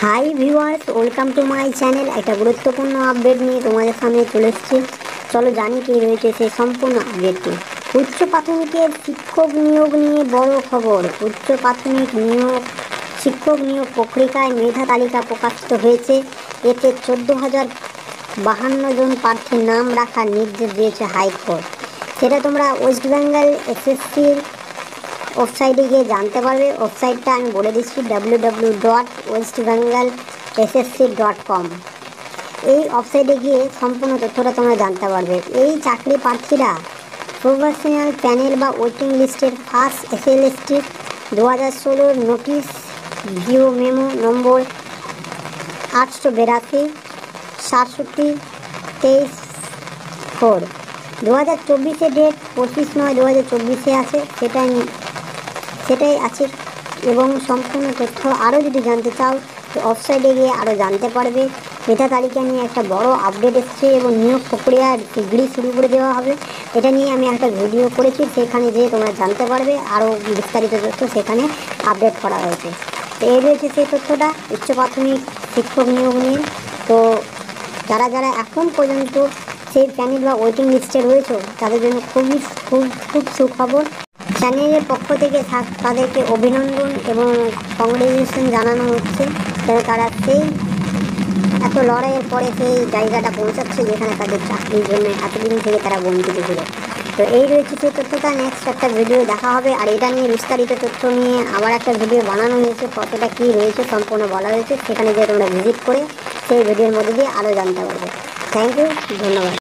Hi viewers, welcome to my channel. একটা গুরুত্বপূর্ণ update নিয়ে তোমাদের সামনে চলে এসেছি। চলো জানি কি রয়েছে সেই সম্পূর্ণ আপডেটটি। উচ্চ প্রাথমিকের শিক্ষক নিয়োগ নিয়ে বড় খবর। উচ্চ প্রাথমিক শিক্ষক নিয়োগ প্রক্রিয়ায় মেধা তালিকা প্রকাশিত হয়েছে। এতে 14,052 জন প্রার্থীর নাম রাখার নির্দেশ দিয়েছে হাইকোর্ট। সেটা তোমরা ওয়েস্ট বেঙ্গল এসএসসির ওয়েবসাইটে গিয়ে জানতে পারবে। ওয়েবসাইটটা আমি বলে দিচ্ছি, www.westbengalssc.com। এই ওয়েবসাইটে গিয়ে সম্পূর্ণ তথ্যটা তোমরা জানতে পারবে। এই চাকরি প্রার্থীরা প্রফেশনাল প্যানেল বা ওয়েটিং লিস্টের ফার্স্ট এসএলএসটি 2016 নোটিশ ভিও মেমো নম্বর 882 6723 2024 ডেট 25/9/2024 আছে, সেটাই আছে। এবং সম্পূর্ণ তথ্য আরও যদি জানতে চাও তো ওয়েবসাইটে গিয়ে আরও জানতে পারবে। মেধা তালিকা নিয়ে একটা বড় আপডেট এসেছে এবং নিয়োগ প্রক্রিয়া শীঘ্রই শুরু করে দেওয়া হবে। এটা নিয়ে আমি একটা ভিডিও করেছি, সেখানে যেয়ে তোমরা জানতে পারবে। আরও বিস্তারিত তথ্য সেখানে আপডেট করা হয়েছে। তো এই রয়েছে সেই তথ্যটা উচ্চ প্রাথমিক শিক্ষক নিয়োগ নিয়ে। তো যারা এখন পর্যন্ত সেই প্যানেল বা ওয়েটিং লিস্টে রয়েছে তাদের জন্য খুব সুখবর। চ্যানেলের পক্ষ থেকে তাদেরকে অভিনন্দন এবং কংগ্রেচুলেশন জানানো হচ্ছে, যেন তারা সেই এত লড়াইয়ের পরে সেই জায়গাটা পৌঁছাচ্ছে যেখানে তাদের চাকরির জন্য এতদিন থেকে তারা বঞ্চিত ছিল। তো এই রয়েছে সেই তথ্যটা। নেক্সট একটা ভিডিও দেখা হবে। আর এটা নিয়ে বিস্তারিত তথ্য নিয়ে আবার একটা ভিডিও বানানো হয়েছে, কতটা কী রয়েছে সম্পূর্ণ বলা হয়েছে। সেখানে যে তোমরা ভিজিট করে সেই ভিডিওর মধ্যে দিয়ে আরও জানতে পারবে। থ্যাংক ইউ, ধন্যবাদ।